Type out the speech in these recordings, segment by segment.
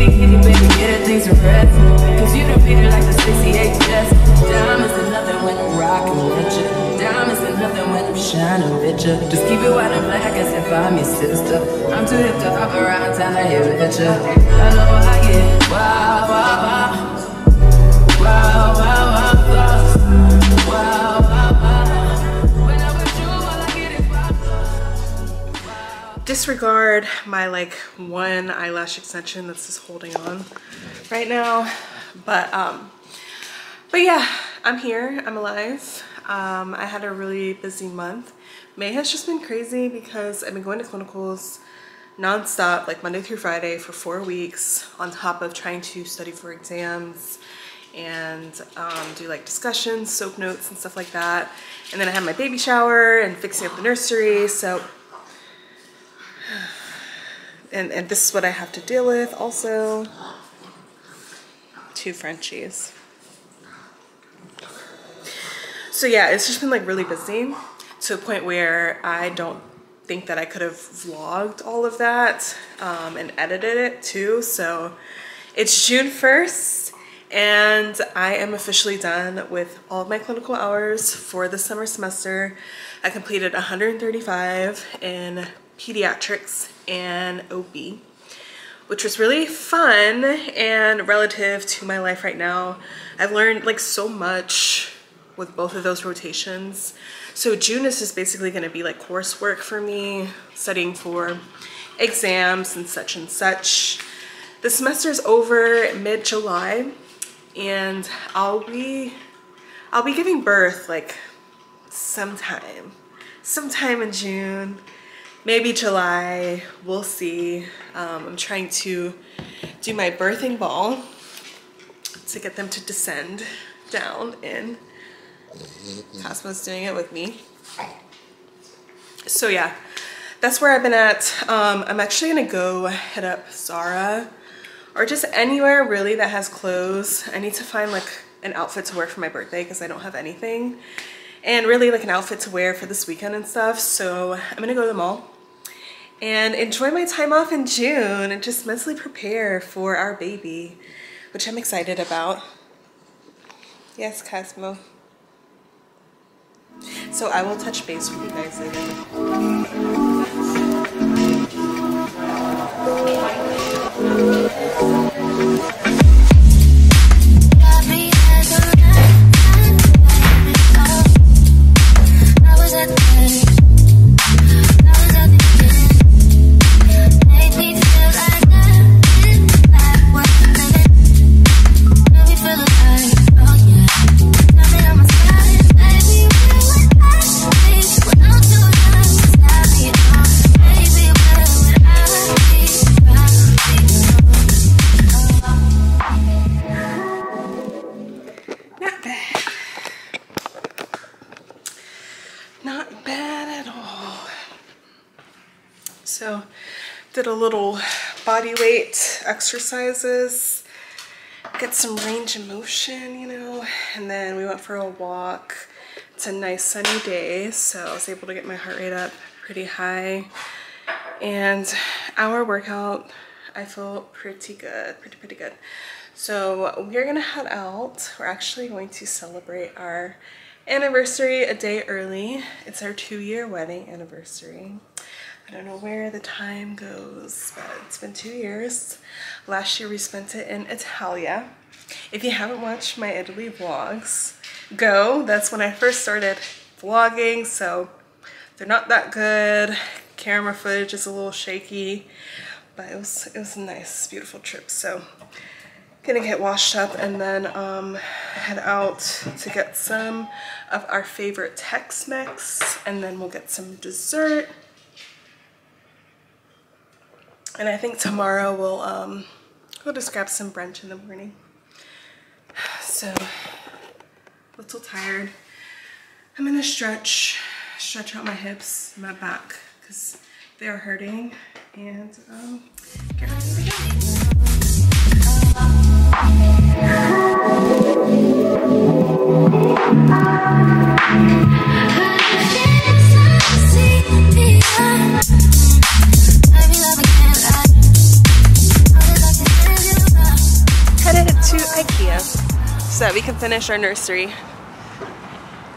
kitty, baby, get it, things to rest. Cause you don't feel like the 68 just. Diamonds is nothing when I'm rocking with you. Diamonds is nothing when I'm shining with you. Just keep it white and black as if I'm your sister. I'm too hip to hop around town to hit with you. I know I get wow, wow, wow. Wow, wow, wow, thoughts. Wow, wow, wow. When I'm with you, all I get is wow. Disregard my like one eyelash extension that's just holding on right now. But yeah, I'm here, I'm alive. I had a really busy month. May has just been crazy because I've been going to clinicals non-stop, like Monday through Friday for 4 weeks, on top of trying to study for exams and do like discussions, soap notes and stuff like that. And then I had my baby shower and fixing up the nursery. So, and this is what I have to deal with also. 2 Frenchies. So yeah, it's just been like really busy to a point where I don't think that I could have vlogged all of that and edited it too. So it's June 1st and I am officially done with all of my clinical hours for the summer semester. I completed 135 in pediatrics and OB, which was really fun. And relative to my life right now, I've learned like so much with both of those rotations. So June is just basically going to be like coursework for me, studying for exams and such and such. The semester is over mid-July and I'll be giving birth like sometime in June, maybe July, we'll see. I'm trying to do my birthing ball to get them to descend down in. Cosmo's doing it with me. So yeah, that's where I've been at. I'm actually gonna go hit up Zara or just anywhere really that has clothes. I need to find like an outfit to wear for my birthday because I don't have anything, and really like an outfit to wear for this weekend and stuff. So I'm gonna go to the mall and enjoy my time off in June and just mentally prepare for our baby, which I'm excited about. Yes, Cosmo. So I will touch base with you guys later. So did a little body weight exercises, get some range of motion, you know, and then we went for a walk. It's a nice sunny day, so I was able to get my heart rate up pretty high. And our workout, I feel pretty good, pretty good. So we're gonna head out. We're actually going to celebrate our anniversary a day early. It's our 2-year wedding anniversary. I don't know where the time goes, but it's been 2 years. Last year we spent it in Italia. If you haven't watched my Italy vlogs, go. That's when I first started vlogging, so they're not that good. Camera footage is a little shaky, but it was a nice, beautiful trip. So gonna get washed up and then head out to get some of our favorite Tex-Mex, and then we'll get some dessert. And I think tomorrow we'll just grab some brunch in the morning. So, a little tired. I'm gonna stretch out my hips, my back, because they are hurting, and get ready to go. so that we can finish our nursery.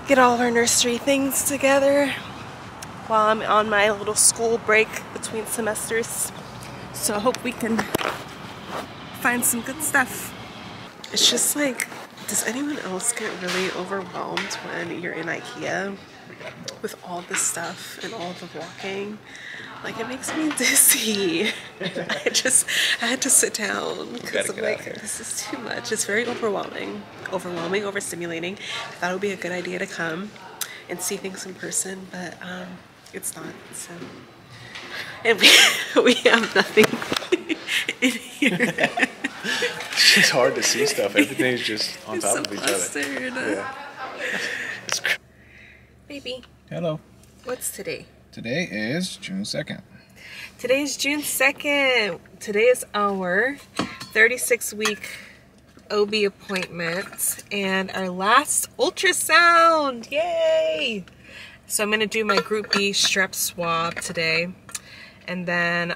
Get all of our nursery things together while I'm on my little school break between semesters. So I hope we can find some good stuff. It's just like, does anyone else get really overwhelmed when you're in Ikea with all the stuff and all the walking? Like, it makes me dizzy. I had to sit down because I'm like, this is too much. It's very overwhelming, overstimulating. I thought it would be a good idea to come and see things in person, but it's not. So, and we have nothing in here. It's just hard to see stuff. Everything's just on top of each other. Yeah. Baby. Hello. What's today? Today is June 2nd. Today is June 2nd. Today is our 36-week OB appointment and our last ultrasound. Yay! So I'm going to do my Group B strep swab today. And then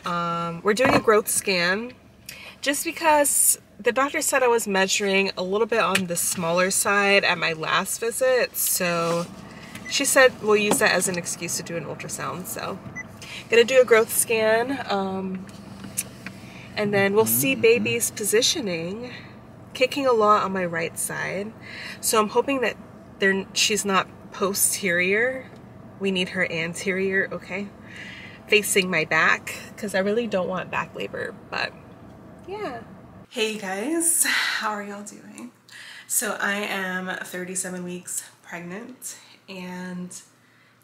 we're doing a growth scan just because the doctor said I was measuring a little bit on the smaller side at my last visit. So she said we'll use that as an excuse to do an ultrasound. So gonna do a growth scan, and then we'll see baby's positioning, kicking a lot on my right side. So I'm hoping that she's not posterior. We need her anterior, okay? Facing my back, because I really don't want back labor, but yeah. Hey guys, how are y'all doing? So I am 37 weeks pregnant, and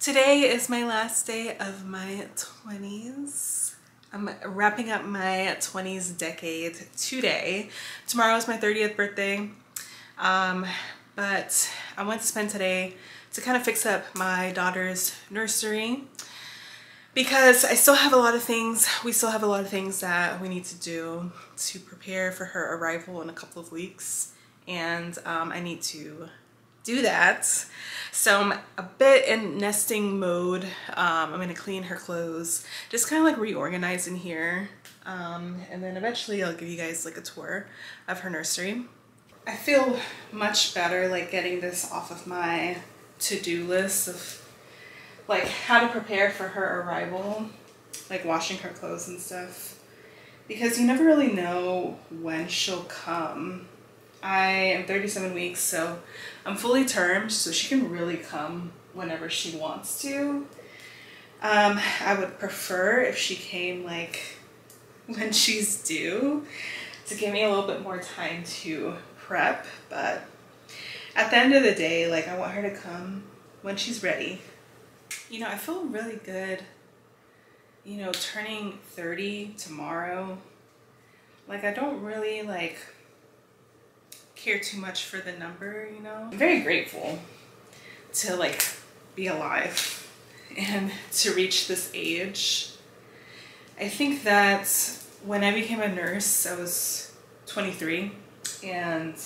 today is my last day of my 20s. I'm wrapping up my 20s decade today. Tomorrow is my 30th birthday, but I want to spend today to kind of fix up my daughter's nursery because I still have a lot of things, we still have a lot of things that we need to do to prepare for her arrival in a couple of weeks, and I need to do that. So I'm a bit in nesting mode. I'm gonna clean her clothes, just kind of like reorganize in here, and then eventually I'll give you guys like a tour of her nursery. I feel much better like getting this off of my to-do list of like how to prepare for her arrival, like washing her clothes and stuff, because you never really know when she'll come. I am 37 weeks, so I'm fully termed, so she can really come whenever she wants to. I would prefer if she came like when she's due to give me a little bit more time to prep, but at the end of the day, like, I want her to come when she's ready. You know, I feel really good, you know, turning 30 tomorrow. Like, I don't really like care too much for the number, you know. I'm very grateful to like be alive and to reach this age. I think that when I became a nurse, I was 23, and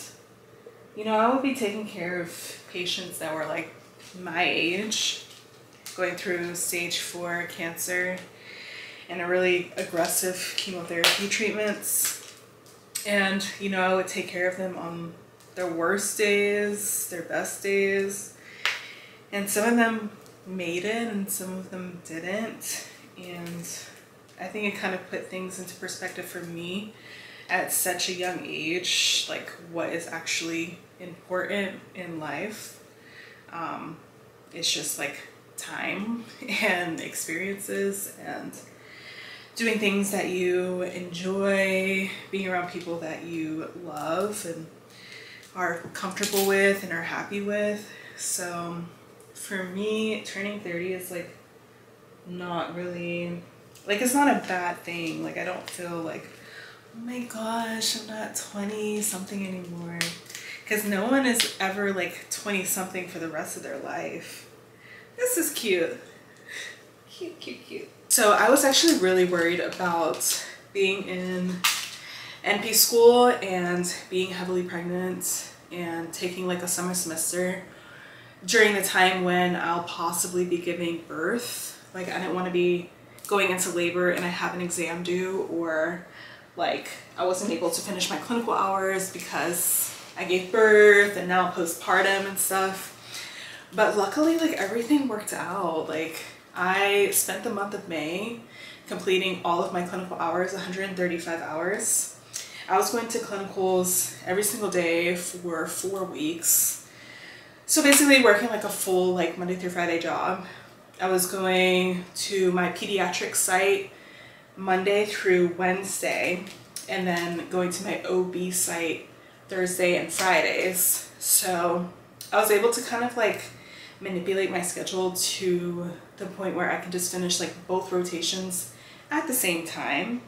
you know, I would be taking care of patients that were like my age, going through stage 4 cancer and a really aggressive chemotherapy treatments. And, you know, I would take care of them on their worst days, their best days. And some of them made it and some of them didn't. And I think it kind of put things into perspective for me at such a young age, like what is actually important in life. It's just like time and experiences and doing things that you enjoy, being around people that you love and are comfortable with and are happy with. So for me, turning 30 is like not really, like, it's not a bad thing. Like, I don't feel like, oh my gosh, I'm not 20 something anymore, because no one is ever like 20 something for the rest of their life. This is cute. Cute. So I was actually really worried about being in NP school and being heavily pregnant and taking like a summer semester during the time when I'll possibly be giving birth. Like, I didn't want to be going into labor and I have an exam due, or like I wasn't able to finish my clinical hours because I gave birth and now postpartum and stuff. But luckily, like, everything worked out. Like, I spent the month of May completing all of my clinical hours, 135 hours. I was going to clinicals every single day for 4 weeks. So basically working like a full like Monday through Friday job. I was going to my pediatric site Monday through Wednesday, and then going to my OB site Thursday and Fridays. So I was able to kind of like manipulate my schedule to the point where I could just finish like both rotations at the same time.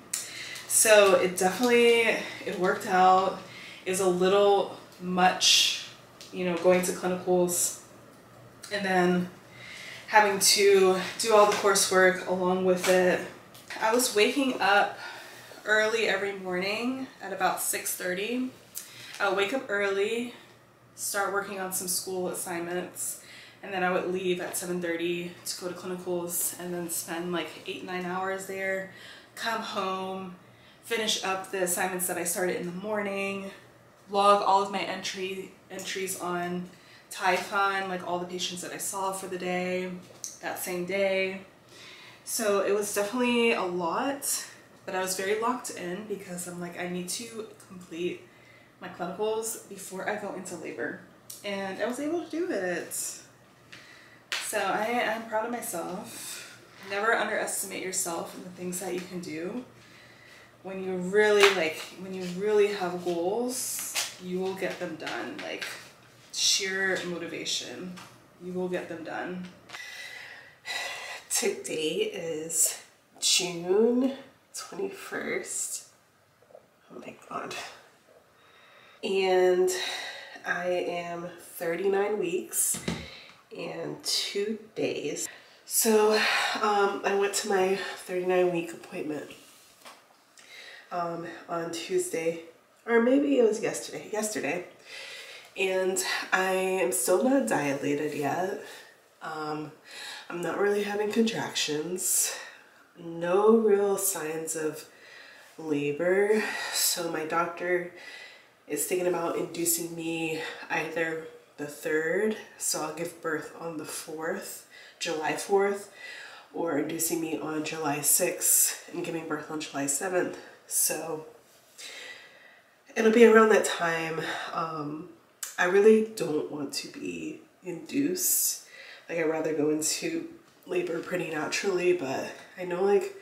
So it definitely, it worked out. It was a little much, you know, going to clinicals and then having to do all the coursework along with it. I was waking up early every morning at about 6:30. I would wake up early, start working on some school assignments, and then I would leave at 7:30 to go to clinicals and then spend like 8-9 hours there, come home, finish up the assignments that I started in the morning, log all of my entries on Typhon, like all the patients that I saw for the day, that same day. So it was definitely a lot, but I was very locked in because I'm like, I need to complete my clinicals before I go into labor. And I was able to do it. So I'm proud of myself. Never underestimate yourself and the things that you can do. When you really have goals, you will get them done. Like sheer motivation, you will get them done. Today is June 21st. Oh my God. And I am 39 weeks and 2 days. So I went to my 39-week appointment on Tuesday, or maybe it was yesterday, and I am still not dilated yet. I'm not really having contractions, no real signs of labor, so my doctor is thinking about inducing me either the 3rd, so I'll give birth on the 4th, July 4th, or inducing me on July 6th and giving birth on July 7th. So it'll be around that time. I really don't want to be induced. Like, I'd rather go into labor pretty naturally, but I know like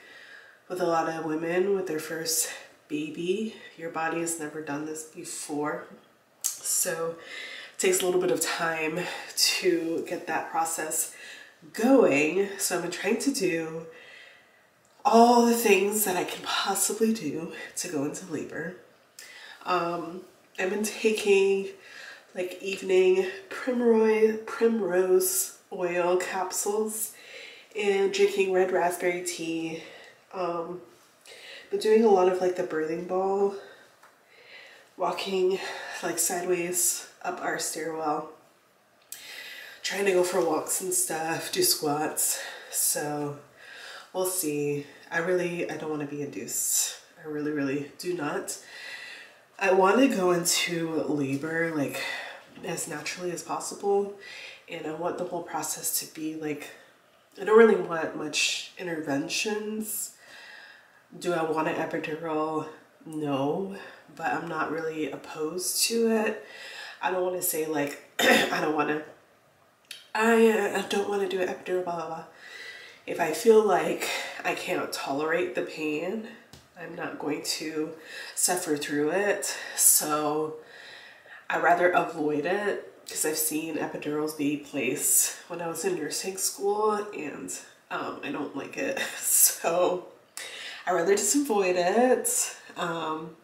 with a lot of women with their first baby, your body has never done this before. So it takes a little bit of time to get that process going. So I've been trying to do all the things that I can possibly do to go into labor. I've been taking like evening primrose oil capsules and drinking red raspberry tea. Been doing a lot of like the birthing ball, walking like sideways up our stairwell, trying to go for walks and stuff, do squats. So we'll see. I don't want to be induced. I really do not. I want to go into labor like as naturally as possible, and I want the whole process to be like, I don't really want much interventions. Do I want an epidural? No, but I'm not really opposed to it. I don't want to say like I don't want to do an epidural, blah blah blah. If I feel like I can't tolerate the pain, I'm not going to suffer through it. So I'd rather avoid it, because I've seen epidurals be placed when I was in nursing school, and I don't like it. So I'd rather just avoid it. I'm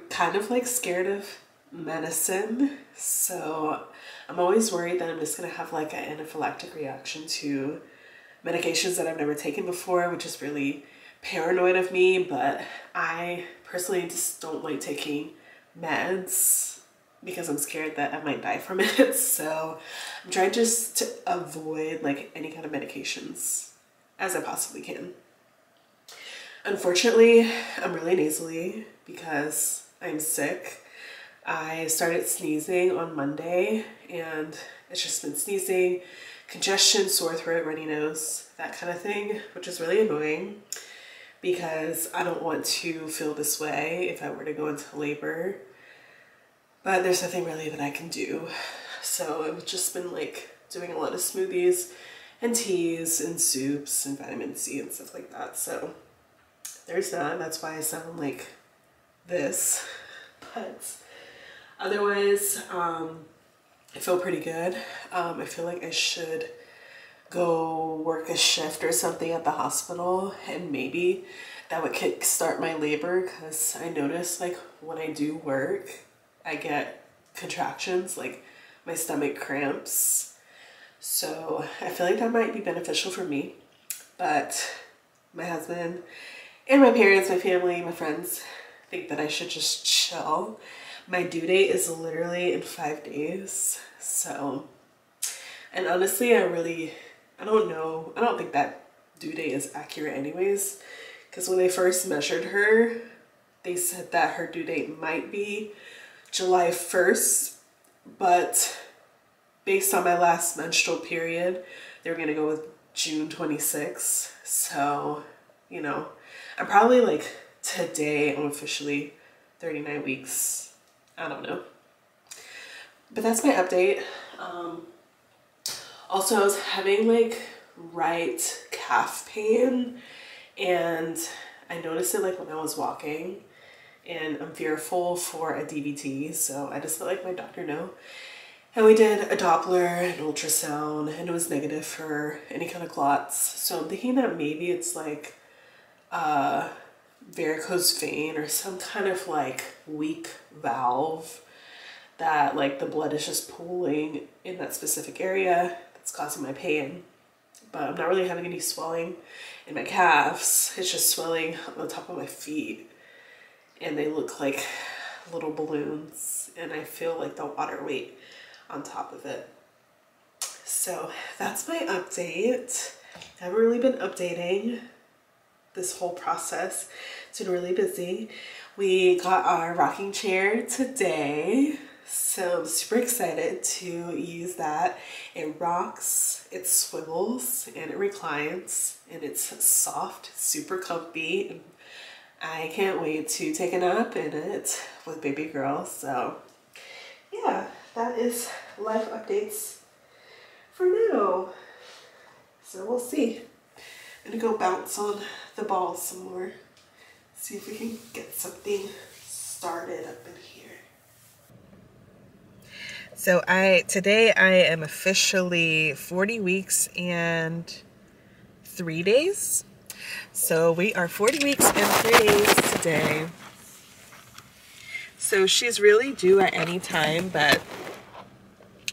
kind of like scared of medicine, so I'm always worried that I'm just gonna have like an anaphylactic reaction to medications that I've never taken before, which is really paranoid of me. But I personally just don't like taking meds because I'm scared that I might die from it. So I'm trying just to avoid like any kind of medications as I possibly can. Unfortunately, I'm really nasally because I'm sick. I started sneezing on Monday, and it's just been sneezing, congestion, sore throat, runny nose, that kind of thing, which is really annoying because I don't want to feel this way if I were to go into labor. But there's nothing really that I can do. So I've just been like doing a lot of smoothies and teas and soups and vitamin C and stuff like that. So there's that. That's why I sound like this. But otherwise, I feel pretty good. I feel like I should go work a shift or something at the hospital, and maybe that would kickstart my labor, because I notice like when I do work, I get contractions, like my stomach cramps. So I feel like that might be beneficial for me. But my husband and my parents, my family, my friends think that I should just chill. My due date is literally in 5 days. So, and honestly, I don't know. I don't think that due date is accurate anyways. Because when they first measured her, they said that her due date might be July 1st, but based on my last menstrual period, they were gonna go with June 26th. So, you know, I'm probably like, today I'm officially 39 weeks. I don't know. But that's my update. Also, I was having like right calf pain, and I noticed it like when I was walking, and I'm fearful for a DVT, so I just let like my doctor know. And we did a Doppler, an ultrasound, and it was negative for any kind of clots. So I'm thinking that maybe it's like varicose vein or some kind of like weak valve that like the blood is just pooling in that specific area that's causing my pain. But I'm not really having any swelling in my calves. It's just swelling on the top of my feet, and they look like little balloons, and I feel like the water weight on top of it. So that's my update. I haven't really been updating this whole process. It's been really busy. We got our rocking chair today, so I'm super excited to use that. It rocks, it swivels, and it reclines, and it's soft, super comfy, and I can't wait to take a nap in it with baby girl. So yeah, that is life updates for now. So we'll see. I'm gonna go bounce on the ball some more. See if we can get something started up in here. So today I am officially 40 weeks and 3 days. So we are 40 weeks and 3 days today. So she's really due at any time, but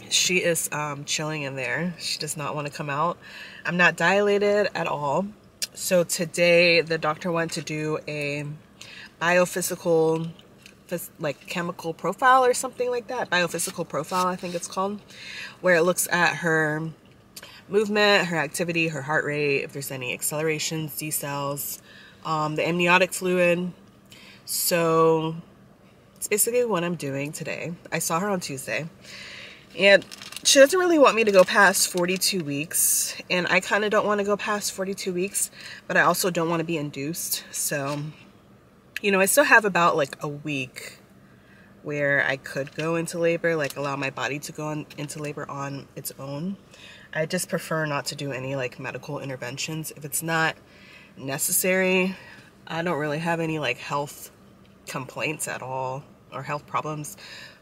she is chilling in there. She does not want to come out. I'm not dilated at all. So today the doctor wanted to do a biophysical, like chemical profile or something like that. Biophysical profile, I think it's called, where it looks at her movement, her activity, her heart rate, if there's any accelerations, decels, the amniotic fluid. So it's basically what I'm doing today. I saw her on Tuesday, and she doesn't really want me to go past 42 weeks, and I kind of don't want to go past 42 weeks, but I also don't want to be induced. So, you know, I still have about like a week where I could go into labor, like allow my body to go into labor on its own. I just prefer not to do any like medical interventions if it's not necessary. I don't really have any like health complaints at all, or health problems.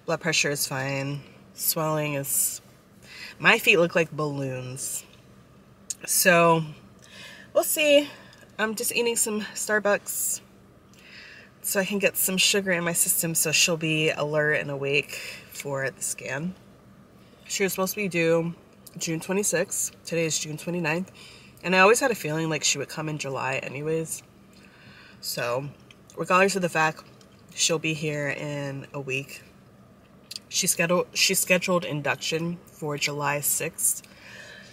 Blood pressure is fine. Swelling is, my feet look like balloons. So we'll see. I'm just eating some Starbucks so I can get some sugar in my system so she'll be alert and awake for the scan. She was supposed to be due June 26th. Today is June 29th. And I always had a feeling like she would come in July anyways. So regardless of the fact, she'll be here in a week. She scheduled induction for July 6th.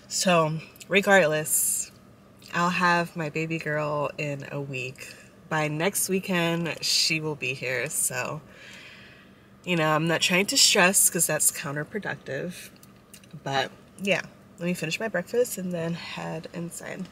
So regardless, I'll have my baby girl in a week. By next weekend, she will be here. So You know, I'm not trying to stress because that's counterproductive. But yeah, let me finish my breakfast and then head inside.